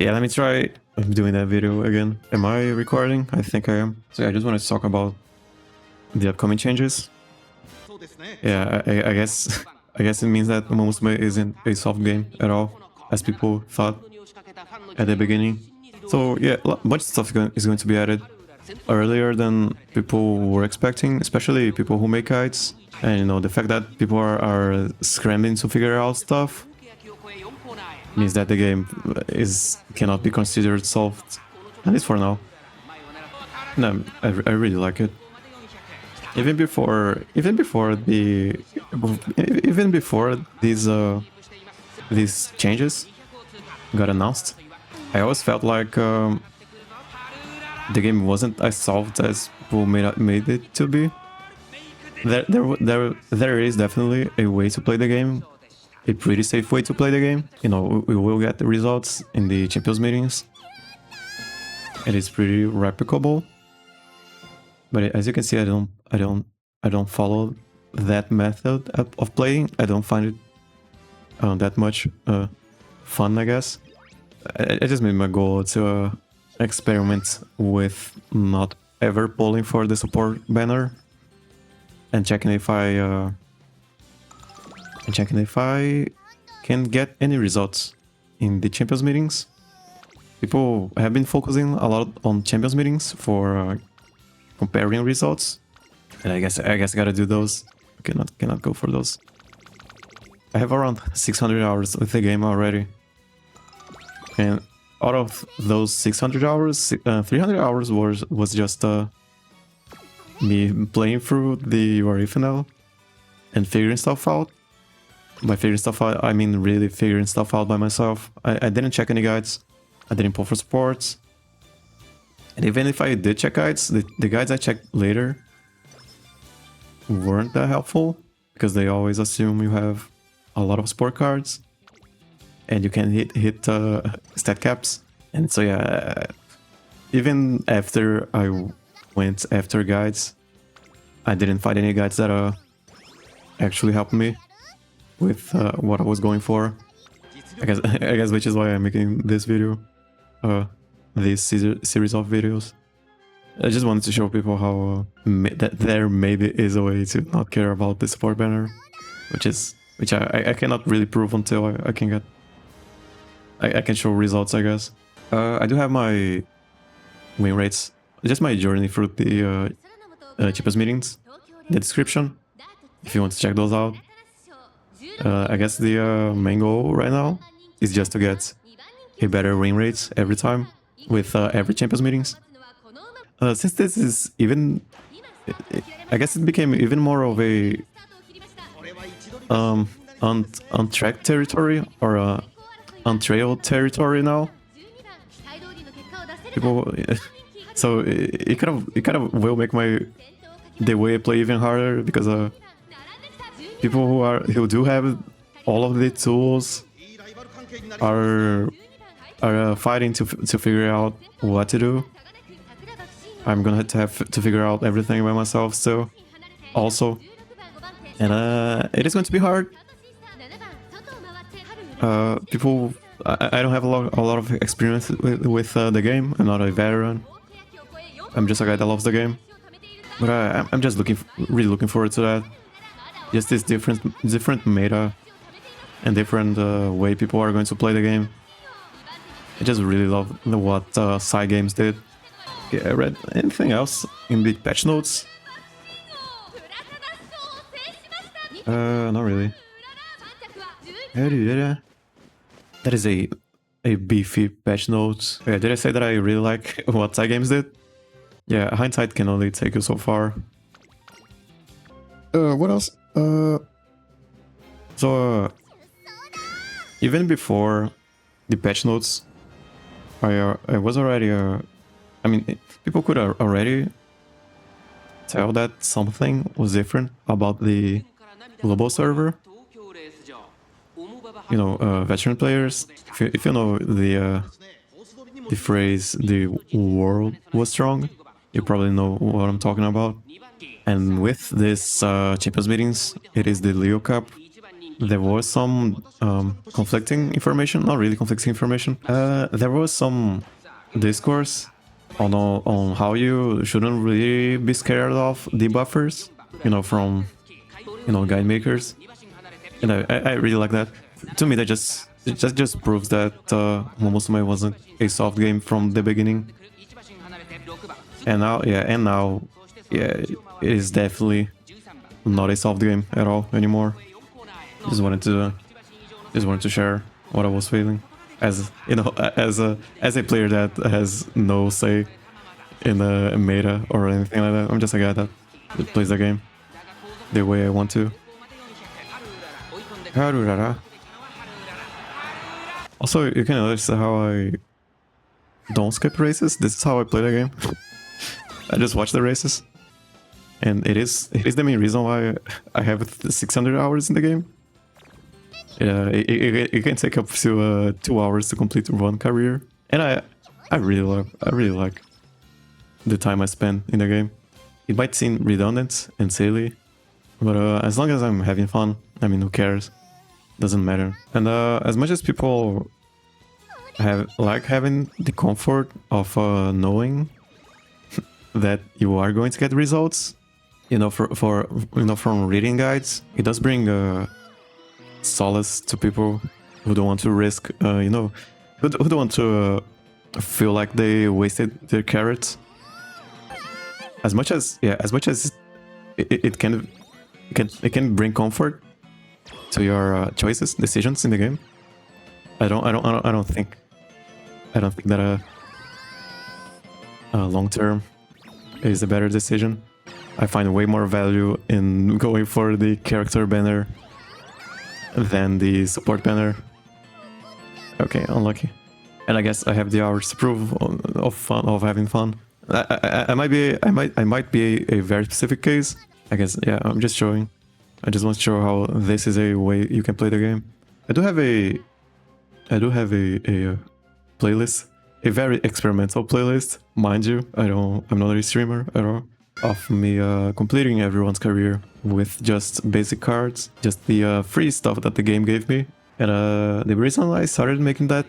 Yeah, let me try doing that video again. Am I recording? I think I am. So yeah, I just wanted to talk about the upcoming changes. Yeah, I guess I guess it means that Umamusume isn't a soft game at all, as people thought at the beginning. So yeah, a bunch of stuff is going to be added earlier than people were expecting, especially people who make guides. And you know, the fact that people are scrambling to figure out stuff means that the game cannot be considered solved, at least for now. No, I really like it. Even before these changes got announced, I always felt like the game wasn't as solved as people made it to be. There is definitely a way to play the game, a pretty safe way to play the game. You know, we will get the results in the Champions meetings. It is pretty replicable. But as you can see, I don't follow that method of playing. I don't find it that much fun, I guess. I just made my goal to experiment with not ever pulling for the support banner and checking if I can get any results in the Champions meetings. People have been focusing a lot on Champions meetings for comparing results, and I guess I gotta do those. I cannot go for those. I have around 600 hours with the game already, and out of those 600 hours, 300 hours was just me playing through the URI and figuring stuff out. By figuring stuff out, I mean really figuring stuff out by myself. I didn't check any guides. I didn't pull for supports. And even if I did check guides, the guides I checked later weren't that helpful, because they always assume you have a lot of support cards and you can hit stat caps. And so yeah, even after I went after guides, I didn't find any guides that actually helped me with what I was going for. I guess which is why I'm making this video, this series of videos. I just wanted to show people how that there maybe is a way to not care about the support banner, which I cannot really prove until I can get I can show results, I guess. I do have my win rates, just my journey through the cheapest meetings in the description, if you want to check those out. I guess the main goal right now is just to get a better win rate every time with every Champions meetings. Since this is even, I guess it became even more of a untracked territory, or untrailed territory now. People, so it kind of will make the way I play even harder, because people who do have all of the tools are fighting to figure out what to do. I'm gonna have to figure out everything by myself still, also, and it is going to be hard. People, I don't have a lot of experience with the game. I'm not a veteran. I'm just a guy that loves the game, but I'm just really looking forward to that. Just this different meta and different way people are going to play the game. I just really love what side games did. Yeah, I read anything else in the patch notes? Not really. That is a beefy patch note. Yeah, did I say that I really like what side games did? Yeah, hindsight can only take you so far. What else? So even before the patch notes, I was already I mean, people could already tell that something was different about the global server. You know, veteran players, if you know the phrase "the world was strong," you probably know what I'm talking about. And with this Champions meetings, it is the Leo Cup. there was some conflicting information, not really conflicting information. There was some discourse on how you shouldn't really be scared of debuffers, from guide makers, and I really like that. To me, that just proves that Umamusume wasn't a soft game from the beginning, and now it is definitely not a soft game at all anymore. Just wanted to share what I was feeling, as as a player that has no say in the meta or anything like that. I'm just a guy that plays the game the way I want to. Also, you can notice how I don't skip races. This is how I play the game. I just watch the races, and it is the main reason why I have 600 hours in the game. It can take up to 2 hours to complete one career, and I really like the time I spend in the game. It might seem redundant and silly, but as long as I'm having fun, I mean, who cares? Doesn't matter. And as much as people having the comfort of knowing that you are going to get results, from reading guides, it does bring solace to people who don't want to risk, who don't want to feel like they wasted their carrots. As much as it can bring comfort to your decisions in the game. I don't think that long term is a better decision. I find way more value in going for the character banner than the support banner. Okay, unlucky. And I guess I have the hours to prove of having fun. I might be a very specific case. I guess, yeah, I'm just showing. I just want to show how this is a way you can play the game. I do have a playlist, a very experimental playlist, mind you. I'm not a streamer at all. Of me completing everyone's career with just basic cards, just the free stuff that the game gave me. And the reason I started making that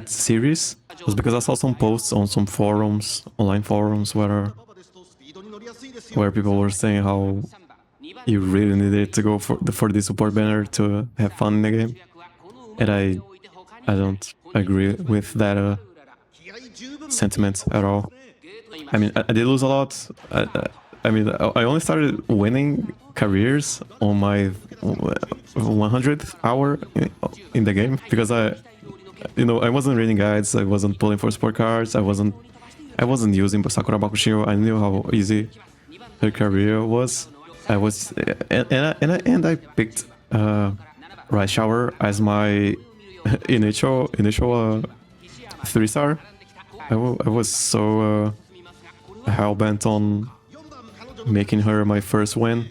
series was because I saw some posts on some forums, online forums, where people were saying how you really needed to go for the support banner to have fun in the game. And I don't agree with that sentiment at all. I mean, I did lose a lot. I only started winning careers on my 100th hour in the game because I wasn't reading guides. I wasn't pulling for sport cards. I wasn't using Sakura Bakushio. I knew how easy her career was. I was and I picked Rice Shower as my initial 3-star. I was so hell-bent on making her my first win,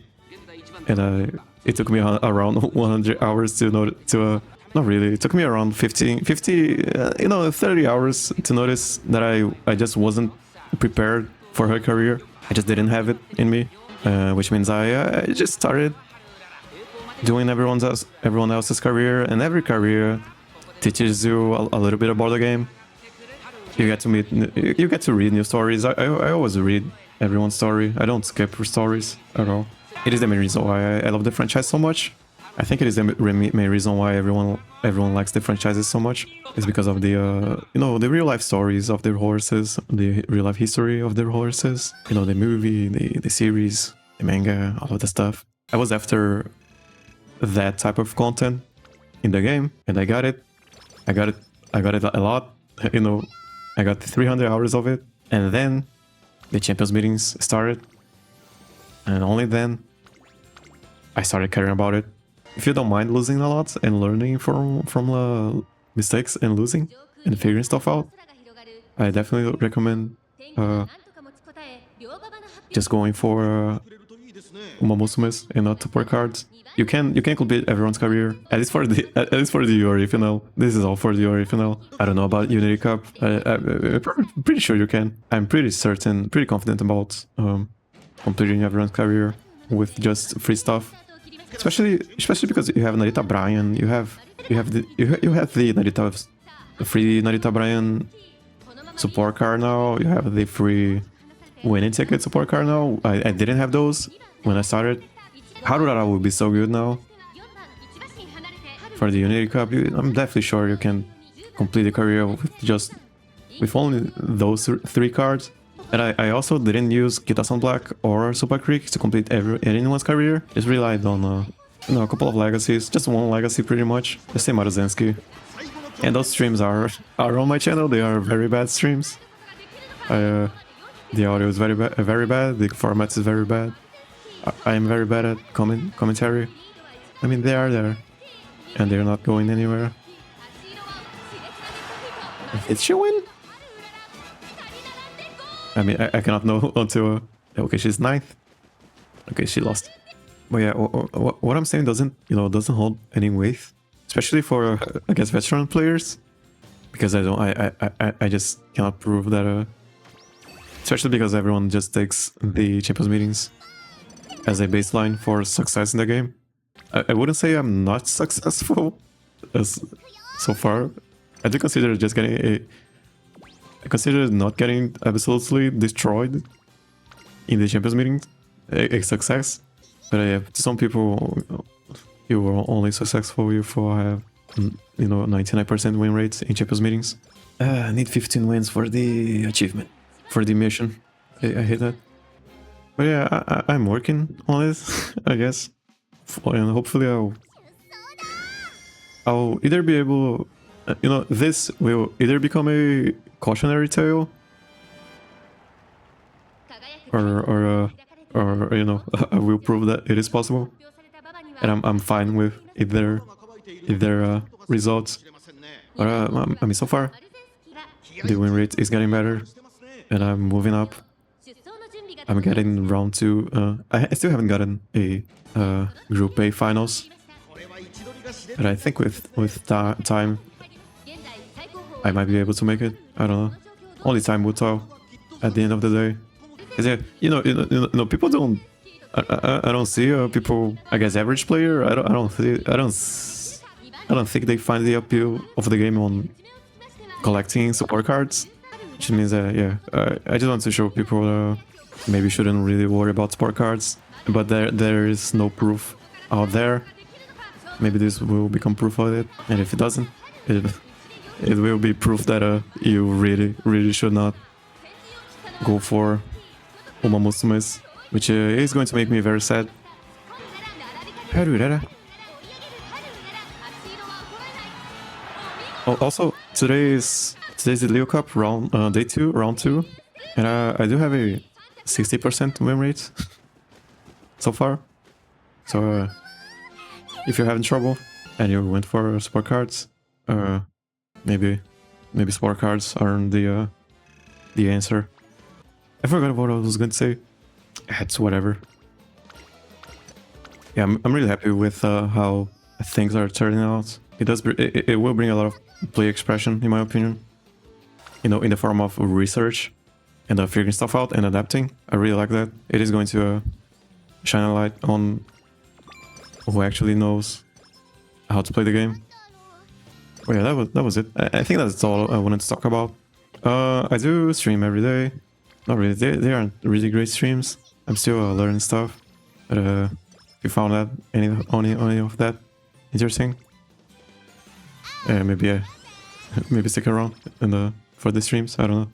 and it took me around 100 hours to not really, it took me around 50 30 hours to notice that I just wasn't prepared for her career. I just didn't have it in me, which means I just started doing everyone else's career, and every career teaches you a little bit about the game. You get to read new stories. I always read everyone's story. I don't skip for stories at all. It is the main reason why I love the franchise so much. I think it is the main reason why everyone likes the franchises so much. It's because of the the real life stories of their horses, the real life history of their horses. The movie, the series, the manga, all of the stuff. I was after that type of content in the game, and I got it. I got it a lot. I got 300 hours of it, and then the Champions meetings started, and only then I started caring about it. If you don't mind losing a lot and learning from mistakes and losing and figuring stuff out, I definitely recommend just going for Umamusumes and not support cards. You can complete everyone's career, at least for the Yuri final. This is all for the Yuri final. I don't know about Unity Cup. I'm pretty sure you can. I'm pretty confident about completing everyone's career with just free stuff. especially because you have Narita Bryan, you have the Narita, the free Narita Bryan support card now. You have the free winning ticket support card now. I didn't have those when I started. Harurara would be so good now for the Unity Cup. I'm definitely sure you can complete the career with only those 3 cards. And I also didn't use Kitasan Black or Super Creek to complete anyone's career. Just relied on a couple of legacies, just one legacy pretty much. The same Maruzensky. And those streams are on my channel. They are very bad streams. The audio is very bad. The format is very bad. I am very bad at commentary. I mean, they are there, and they're not going anywhere. Did she win? I mean, I cannot know until... okay, she's 9th. Okay, she lost. But yeah, what I'm saying doesn't hold any weight, especially for I guess veteran players, because I just cannot prove that. Especially because everyone just takes the Champions meetings as a baseline for success in the game. I wouldn't say I'm not successful so far. I do consider just getting I consider not getting absolutely destroyed in the Champions meeting a success. But to some people, you are only successful if you have 99% win rates in Champions meetings. I need 15 wins for the achievement, for the mission. I hate that. But yeah, I'm working on it, I guess. And hopefully I'll either be able... this will either become a cautionary tale, or I will prove that it is possible, and I'm fine with either results. But I mean, so far the win rate is getting better, and I'm moving up. I'm getting round 2. I still haven't gotten a Group A finals, but I think with time I might be able to make it. I don't know. Only time will tell at the end of the day. Cause people don't. I don't see people. I guess average player. I don't think they find the appeal of the game on collecting support cards. Which means that I just want to show people maybe shouldn't really worry about support cards. But there is no proof out there. Maybe this will become proof of it, and if it doesn't, it will be proof that you really should not go for Umamusumes, which is going to make me very sad. Also, today's the Leo Cup round day 2, round 2, and I do have a 60% win rate so far. So if you're having trouble and you went for support cards, maybe support cards aren't the answer. I forgot what I was going to say. It's whatever. Yeah, I'm really happy with how things are turning out. It will bring a lot of play expression, in my opinion. In the form of research and figuring stuff out and adapting. I really like that. It is going to shine a light on who actually knows how to play the game. Oh yeah, that was it. I think that's all I wanted to talk about. I do stream every day. Not really. They aren't really great streams. I'm still learning stuff. But if you found that any of that interesting, maybe stick around for the streams. I don't know.